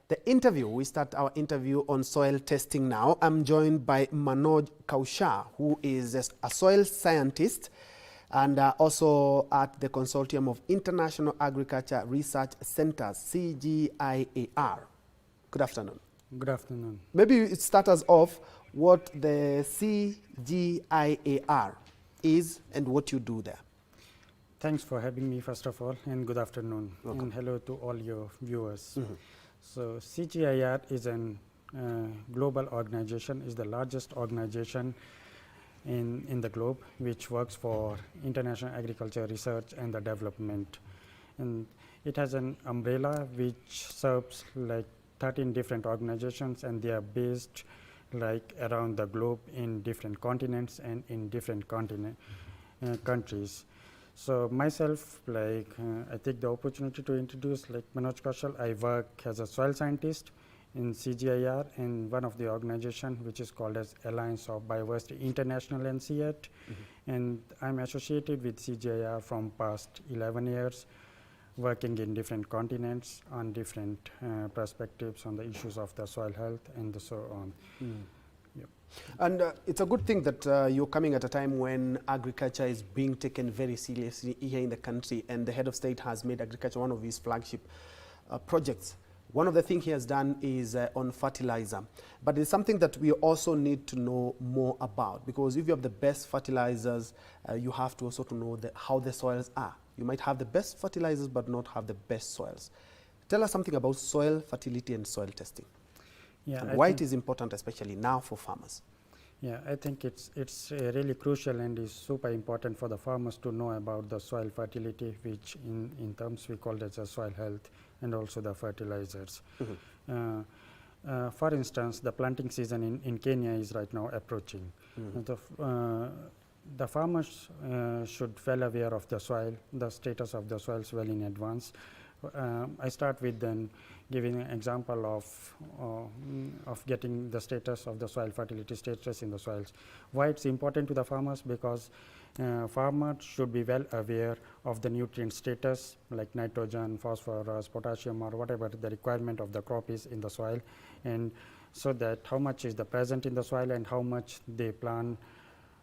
We start our interview on soil testing now. I'm joined by Manoj Kaushal, who is a soil scientist and also at the Consortium of International Agriculture Research Centers, CGIAR. Good afternoon. Good afternoon. Maybe you start us off what the CGIAR is and what you do there. Thanks for having me, first of all, and good afternoon. Welcome. And hello to all your viewers. So CGIAR is a global organization, is the largest organization in the globe which works for international agriculture research and the development. And it has an umbrella which serves like 13 different organizations, and they are based like around the globe in different continents and in different countries. So myself, I take the opportunity to introduce like Manoj Kaushal. I work as a soil scientist in CGIAR and one of the organization which is called as Alliance of Biodiversity International NCET. And I'm associated with CGIAR from past 11 years, working in different continents on different perspectives on the issues of the soil health and so on. And it's a good thing that you're coming at a time when agriculture is being taken very seriously here in the country, and the head of state has made agriculture one of his flagship projects. One of the things he has done is on fertilizer, but it's something that we also need to know more about, because if you have the best fertilizers, you have to also to know how the soils are. You might have the best fertilizers but not have the best soils. Tell us something about soil fertility and soil testing. Yeah, and why it is important, especially now for farmers. Yeah, I think it's really crucial and is super important for the farmers to know about the soil fertility, which in terms we call it as soil health, and also the fertilizers. For instance, the planting season in Kenya is right now approaching. The farmers should well aware of the soil, the status of the soils well in advance. I start with then giving an example of getting the status of the soil fertility status in the soils. Why it's important to the farmers? Because farmers should be well aware of the nutrient status like nitrogen, phosphorus, potassium, or whatever the requirement of the crop is in the soil, and so that how much is the present in the soil and how much they plan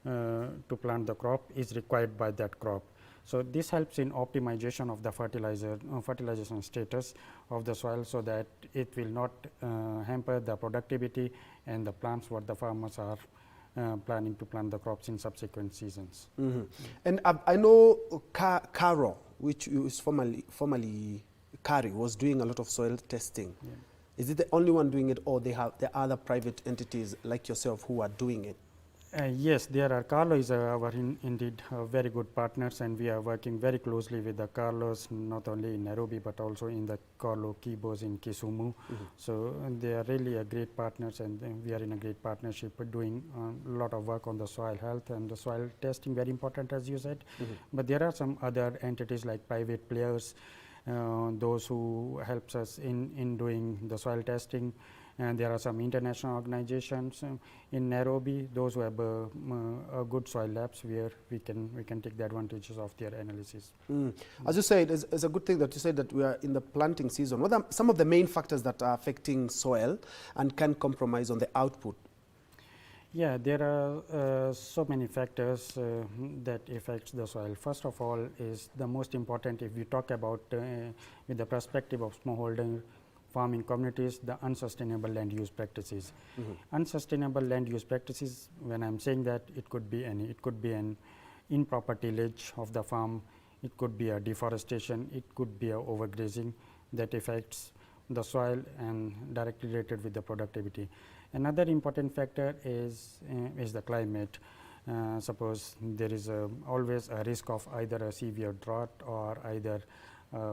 to plant the crop is required by that crop. So this helps in optimization of the fertilization status of the soil, so that it will not hamper the productivity and the plants what the farmers are planning to plant the crops in subsequent seasons. And I know Caro, which is formerly Kari, was doing a lot of soil testing. Is it the only one doing it, or there are other private entities like yourself who are doing it? Yes, there are. Carlo is our indeed very good partners, and we are working very closely with the Carlos, not only in Nairobi but also in the Carlo Kibos in Kisumu. So they are really a great partners, and we are in a great partnership doing a lot of work on the soil health and the soil testing, very important as you said. But there are some other entities like private players, those who helps us in doing the soil testing. And there are some international organizations in Nairobi, those who have good soil labs where we can take the advantages of their analysis. As you said, it's a good thing that you said that we are in the planting season. What are some of the main factors that are affecting soil and can compromise on the output? Yeah, there are so many factors that affects the soil. First of all is the most important, if we talk about with the perspective of smallholder farming communities, the unsustainable land use practices. Unsustainable land use practices, when I'm saying that, it could be an improper tillage of the farm, it could be a deforestation, it could be a overgrazing that affects the soil and directly related with the productivity. Another important factor is the climate. Suppose there is always a risk of either a severe drought or either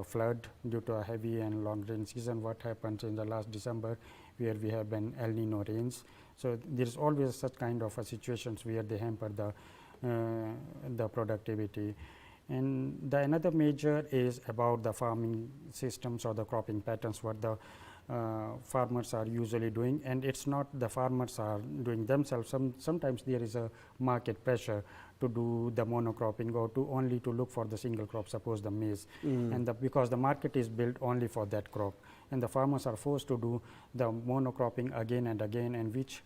flood due to a heavy and long rain season. What happened in the last December, where we have been El Nino rains. So there is always such kind of situations where they hamper the productivity. And the another major is about the farming systems or the cropping patterns what the farmers are usually doing, and it's not the farmers are doing themselves. Sometimes there is a market pressure to do the monocropping or to only to look for the single crop, suppose the maize, and because the market is built only for that crop, and the farmers are forced to do the monocropping again and again, and which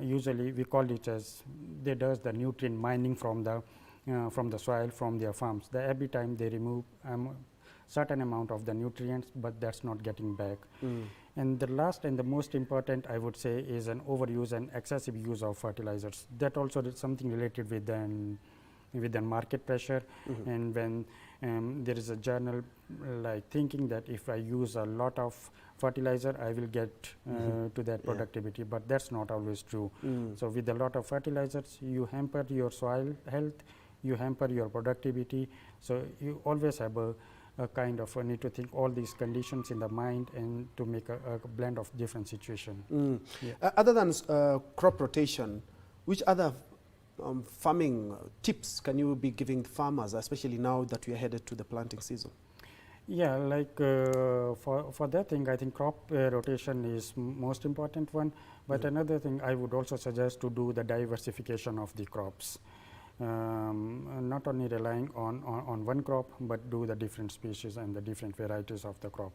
usually we call it as they does the nutrient mining from the soil from their farms. Every time they remove certain amount of the nutrients, but that's not getting back. And the last and the most important, I would say, is an overuse and excessive use of fertilizers. That also is something related with the market pressure. And when there is a journal like thinking that if I use a lot of fertilizer, I will get to that productivity, but that's not always true. So with a lot of fertilizers, you hamper your soil health, you hamper your productivity. So you always have a kind of need to think all these conditions in the mind and to make a blend of different situation. Other than crop rotation, which other farming tips can you be giving farmers, especially now that we are headed to the planting season? Yeah, like for that thing, I think crop rotation is most important one. But another thing I would also suggest to do the diversification of the crops. Not only relying on one crop, but do the different species and the different varieties of the crop.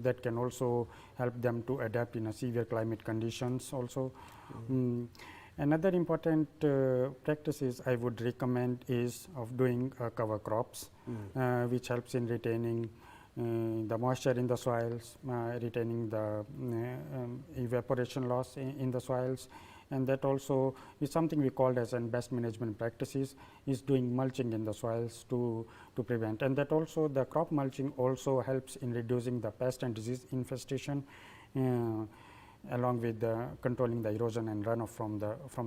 That can also help them to adapt in a severe climate conditions also. Another important practices I would recommend is of doing cover crops, which helps in retaining the moisture in the soils, retaining the evaporation loss in the soils. And that also is something we called as an best management practices, is doing mulching in the soils to prevent. And that also the crop mulching also helps in reducing the pest and disease infestation, along with controlling the erosion and runoff from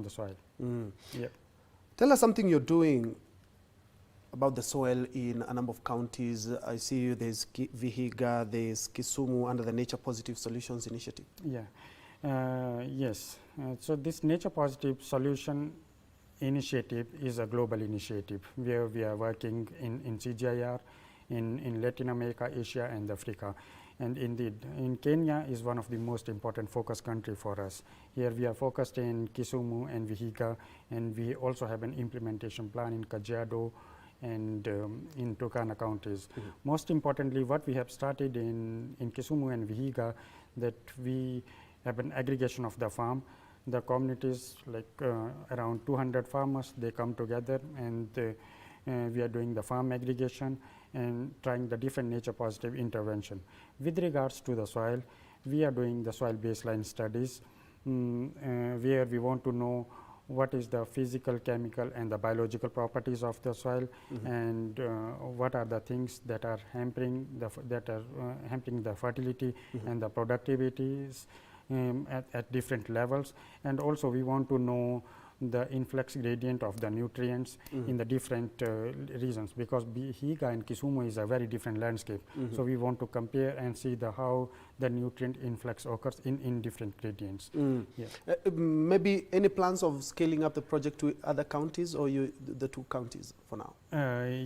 the soil. Yeah. Tell us something you're doing about the soil in a number of counties. I see there's Vihiga, there's Kisumu under the Nature Positive Solutions Initiative. Yeah. Yes. So this Nature Positive Solution Initiative is a global initiative where we are working in CGIAR, in Latin America, Asia and Africa. And indeed, in Kenya is one of the most important focus country for us. Here we are focused in Kisumu and Vihiga, and we also have an implementation plan in Kajiado and in Turkana counties. Most importantly, what we have started in Kisumu and Vihiga, that we have an aggregation of the farm. The communities, like around 200 farmers, they come together, and we are doing the farm aggregation and trying the different nature positive intervention. With regards to the soil, we are doing the soil baseline studies, where we want to know what is the physical, chemical and the biological properties of the soil, and what are the things that are hampering the fertility and the productivities at different levels. And also we want to know the influx gradient of the nutrients in the different regions, because Vihiga and Kisumu is a very different landscape. So we want to compare and see how the nutrient influx occurs in different gradients. Maybe any plans of scaling up the project to other counties, or the 2 counties for now?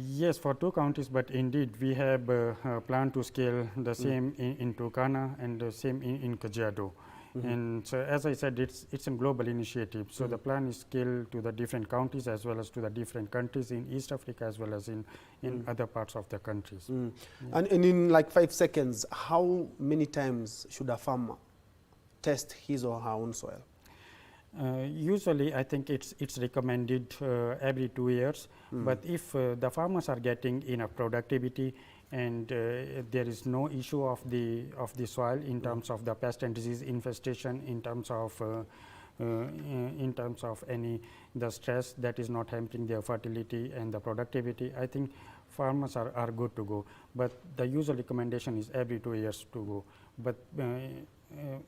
Yes, for 2 counties, but indeed we have a plan to scale the same in Turkana and the same in Kajiado. And so, as I said, it's a global initiative. So the plan is scaled to the different counties as well as to the different countries in East Africa as well as in other parts of the countries. And in like 5 seconds, how many times should a farmer test his or her own soil? Usually, I think it's recommended every 2 years. But if the farmers are getting enough productivity and there is no issue of the soil in terms of the pest and disease infestation, in terms of any the stress that is not hampering their fertility and the productivity, I think farmers are good to go. But the usual recommendation is every 2 years to go. But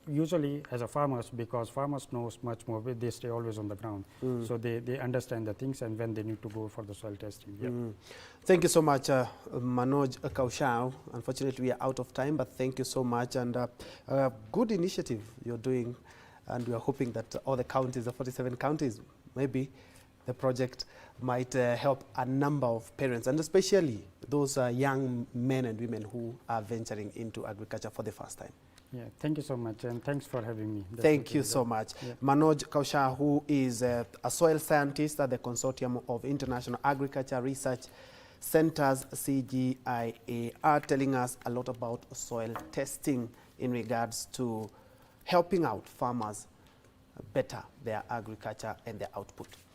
usually as a farmers, because farmers knows much more, they stay always on the ground. So they understand the things and when they need to go for the soil testing. Thank you so much, Manoj Kaushal. Unfortunately, we are out of time, but thank you so much, and good initiative you're doing, and we are hoping that all the counties, the 47 counties, maybe the project might help a number of parents, and especially those young men and women who are venturing into agriculture for the first time? Yeah, thank you so much, and thanks for having me. Thank you so much. Yeah. Manoj Kaushal, who is a soil scientist at the Consortium of International Agriculture Research Centers, CGIA, are telling us a lot about soil testing in regards to helping out farmers better their agriculture and their output.